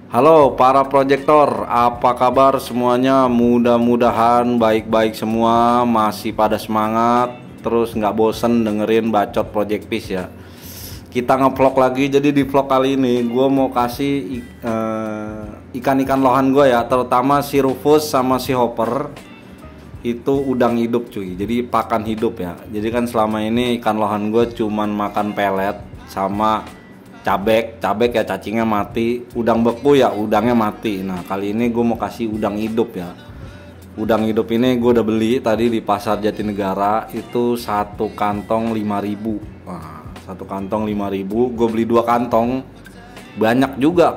Halo para proyektor, apa kabar semuanya? Mudah-mudahan baik-baik semua, masih pada semangat, terus nggak bosen dengerin bacot Project Peace ya. Kita ngevlog lagi, jadi di vlog kali ini gue mau kasih ikan-ikan lohan gue ya, terutama si Rufus sama si Hopper. Itu udang hidup cuy, jadi pakan hidup ya. Jadi kan selama ini ikan lohan gue cuman makan pelet sama cabek ya, cacingnya mati. Udang beku ya, udangnya mati. Nah kali ini gue mau kasih udang hidup ya. Udang hidup ini gue udah beli tadi di pasar Jatinegara. Itu satu kantong 5.000. Nah, satu kantong 5.000. Gue beli 2 kantong. Banyak juga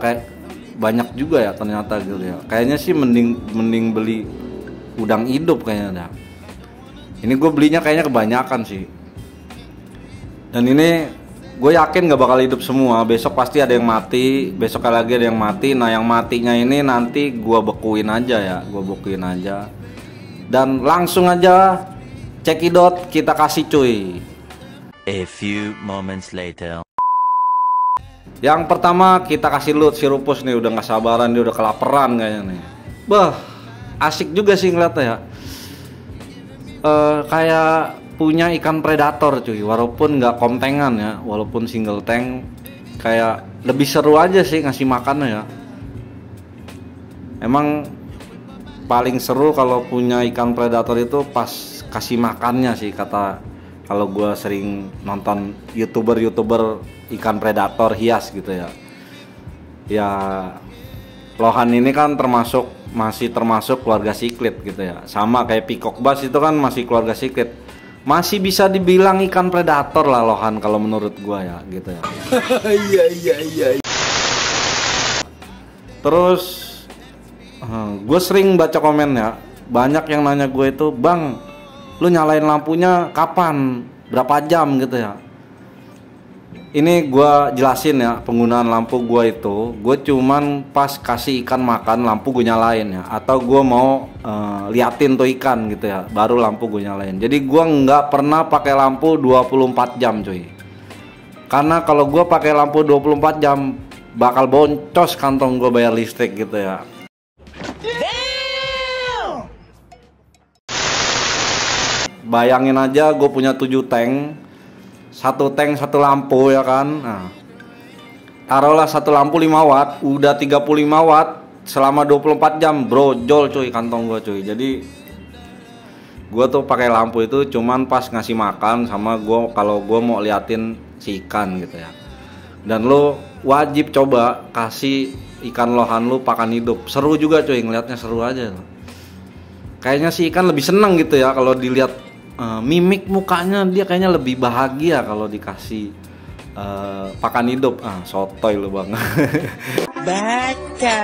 ya ternyata gitu ya. Kayaknya sih mending beli udang hidup kayaknya dah. Ini gue belinya kayaknya kebanyakan sih. Dan ini gue yakin gak bakal hidup semua. Besok pasti ada yang mati, besok lagi ada yang mati. Nah yang matinya ini nanti gue bekuin aja ya, dan langsung aja cekidot kita kasih cuy. A few moments later. Yang pertama kita kasih loot si Rufus nih, udah gak sabaran, dia udah kelaparan kayaknya nih. Bah, asik juga sih ngeliatnya ya. Kayak punya ikan predator cuy, walaupun nggak kontengan ya, walaupun single tank, kayak lebih seru aja sih ngasih makannya ya. Emang paling seru kalau punya ikan predator itu pas kasih makannya sih, kata kalau gue sering nonton youtuber ikan predator hias gitu ya. Ya lohan ini kan masih termasuk keluarga siklit gitu ya, sama kayak peacock bass itu kan masih keluarga siklit. Masih bisa dibilang ikan predator lah lohan kalau menurut gua ya gitu ya. Iya. Terus gue sering baca komen ya, banyak yang nanya gue itu, "Bang, lu nyalain lampunya kapan? Berapa jam?" gitu ya. Ini gue jelasin ya, penggunaan lampu gue itu, gue cuman pas kasih ikan makan lampu gue nyalain ya, atau gue mau liatin tuh ikan gitu ya, baru lampu gue nyalain. Jadi gue nggak pernah pakai lampu 24 jam cuy, karena kalau gue pakai lampu 24 jam bakal boncos kantong gue bayar listrik gitu ya. Bayangin aja gue punya 7 tank, satu tank satu lampu ya kan. Nah, taruhlah satu lampu 5 watt, udah 35 watt selama 24 jam, brojol cuy kantong gua cuy. Jadi gua tuh pakai lampu itu cuman pas ngasih makan sama gua kalau gua mau liatin si ikan gitu ya. Dan lo wajib coba kasih ikan lohan lu pakan hidup. Seru juga cuy, ngeliatnya seru aja. Kayaknya si ikan lebih seneng gitu ya kalau dilihat mimik mukanya, dia kayaknya lebih bahagia kalau dikasih pakan hidup. Sotoy lu bang. Baca.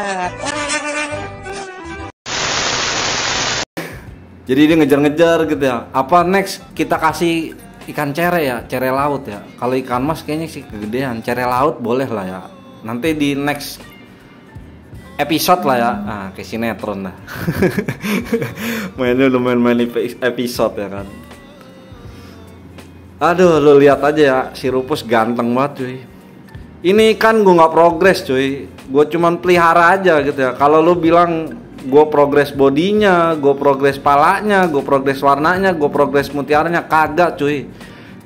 Jadi dia ngejar-ngejar gitu ya. Apa next kita kasih ikan cere ya, cere laut ya. Kalau ikan mas kayaknya sih kegedean, cere laut boleh lah ya. Nanti di next episode lah ya. Kayak sinetron lah. Mainnya udah main episode ya kan. Aduh, lu lihat aja ya, si Rufus ganteng banget cuy. Ini kan gue nggak progres cuy, gue cuman pelihara aja gitu ya. Kalau lu bilang gue progres bodinya, gue progres palanya, gue progres warnanya, gue progres mutiaranya, kagak cuy.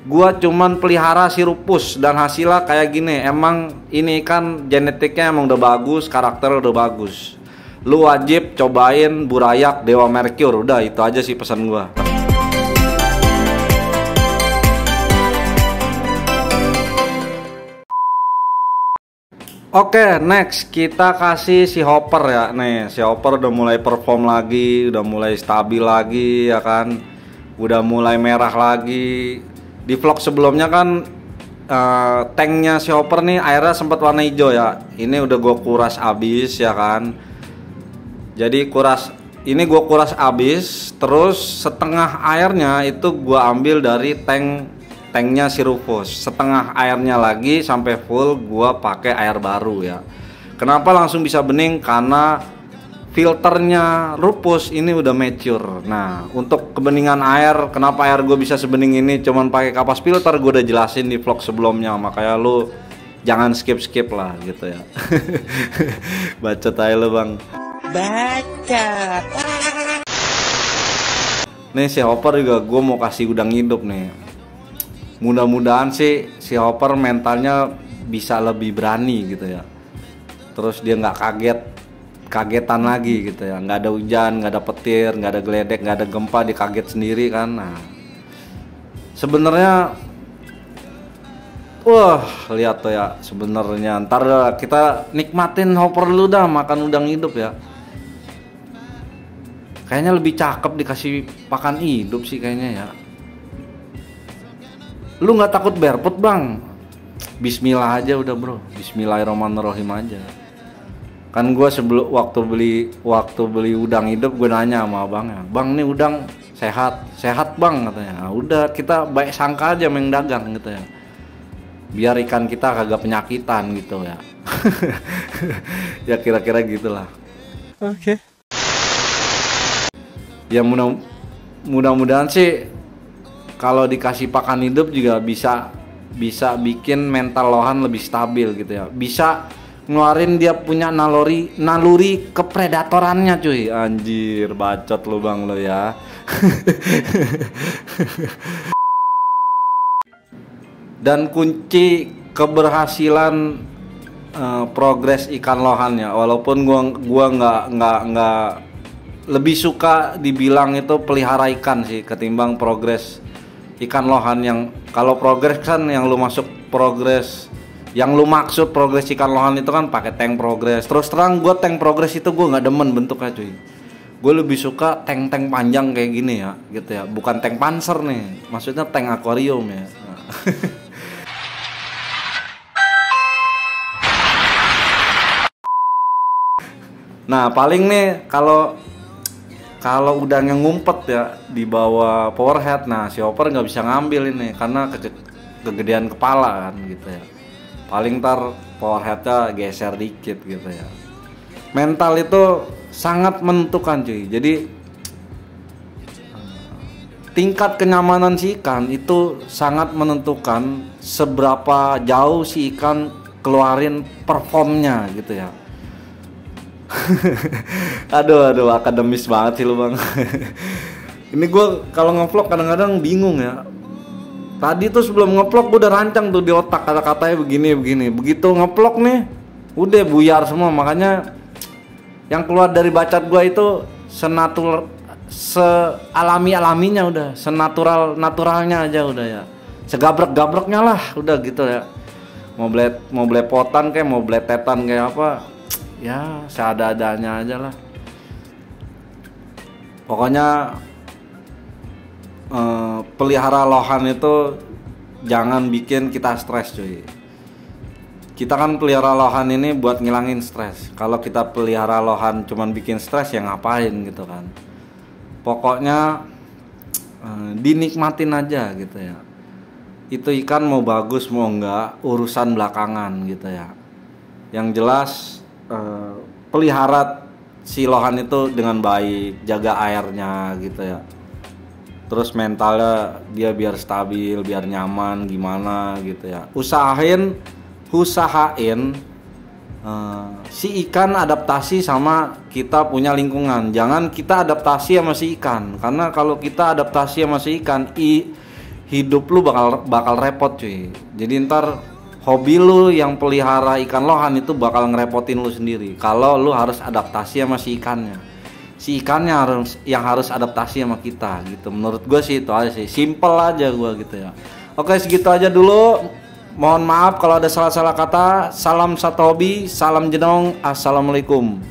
Gue cuman pelihara si Rufus dan hasilnya kayak gini. Emang ini kan genetiknya emang udah bagus, karakter udah bagus. Lu wajib cobain burayak Dewa Merkur, udah itu aja sih pesan gue. Oke, next kita kasih si Hopper ya. Nih, si Hopper udah mulai perform lagi, udah mulai stabil lagi ya kan. Udah mulai merah lagi. Di vlog sebelumnya kan tanknya si Hopper nih airnya sempat warna hijau ya. Ini udah gue kuras abis ya kan. Jadi ini gue kuras abis, terus setengah airnya itu gue ambil dari tanknya si Rufus. Setengah airnya lagi sampai full gua pakai air baru ya. Kenapa langsung bisa bening? Karena filternya Rufus ini udah mature. Nah, untuk kebeningan air, kenapa air gue bisa sebening ini cuman pakai kapas filter, gue udah jelasin di vlog sebelumnya. Makanya lu jangan skip lah gitu ya. Bacot aja lo bang. Bacot. Nih si Hopper juga gue mau kasih udang hidup nih. Mudah-mudahan sih si Hopper mentalnya bisa lebih berani gitu ya. Terus dia nggak kagetan lagi gitu ya. Nggak ada hujan, nggak ada petir, nggak ada geledek, nggak ada gempa, dia kaget sendiri kan. Nah, sebenarnya, wah lihat tuh ya, sebenarnya ntar kita nikmatin Hopper dulu dah makan udang hidup ya. Kayaknya lebih cakep dikasih pakan hidup sih kayaknya ya. Lu nggak takut barefoot bang? Bismillah aja udah bro, Bismillahirrahmanirrahim aja. Kan gue sebelum waktu beli udang hidup gue nanya sama abangnya, bang nih udang sehat bang katanya. Nah, udah kita baik sangka aja main dagang gitu ya. Biar ikan kita kagak penyakitan gitu ya. Ya kira-kira gitulah. Oke. Ya mudah-mudahan sih kalau dikasih pakan hidup juga bisa bikin mental lohan lebih stabil gitu ya. Bisa ngeluarin dia punya naluri kepredatorannya cuy. Anjir, bacot lu bang lo ya. Dan kunci keberhasilan progres ikan lohannya, walaupun gua nggak lebih suka dibilang itu pelihara ikan sih ketimbang progres ikan lohan. Yang kalau progres kan yang lu maksud progres ikan lohan itu kan pakai tank progres. Terus terang gue tank progres itu gue nggak demen bentuknya cuy. Gue lebih suka tank panjang kayak gini ya gitu ya, bukan tank panser nih, maksudnya tank akuarium ya. Nah paling nih kalau udangnya ngumpet ya di bawah powerhead, nah si Hopper nggak bisa ngambil ini karena kegedean kepala kan gitu ya. Paling ntar powerheadnya geser dikit gitu ya. Mental itu sangat menentukan cuy. Jadi tingkat kenyamanan si ikan itu sangat menentukan seberapa jauh si ikan keluarin performnya gitu ya. aduh akademis banget sih lu bang. Ini gue kalau ngevlog kadang-kadang bingung ya. Tadi tuh sebelum ngevlog gue udah rancang tuh di otak kata-katanya begini. Begitu ngevlog nih udah buyar semua. Makanya yang keluar dari bacot gue itu sealami-alaminya udah, senatural-naturalnya aja udah ya. Segabrek-gabreknya lah udah gitu ya. Mau belepotan kayak mau beletetan kayak apa, ya seadanya aja lah. Pokoknya pelihara lohan itu jangan bikin kita stres cuy. Kita kan pelihara lohan ini buat ngilangin stres. Kalau kita pelihara lohan cuman bikin stres ya ngapain gitu kan. Pokoknya dinikmatin aja gitu ya. Itu ikan mau bagus mau enggak urusan belakangan gitu ya. Yang jelas pelihara si lohan itu dengan baik, jaga airnya gitu ya. Terus mentalnya dia biar stabil, biar nyaman gimana gitu ya. Usahain si ikan adaptasi sama kita punya lingkungan. Jangan kita adaptasi sama si ikan. Karena kalau kita adaptasi sama si ikan, hidup lu bakal repot cuy. Jadi ntar hobi lu yang pelihara ikan lohan itu bakal ngerepotin lu sendiri. Kalau lu harus adaptasi sama si ikannya. Si ikannya harus adaptasi sama kita gitu. Menurut gue sih itu aja sih, simple aja gue gitu ya. Oke segitu aja dulu. Mohon maaf kalau ada salah-salah kata. Salam satu hobi, salam jenong, assalamualaikum.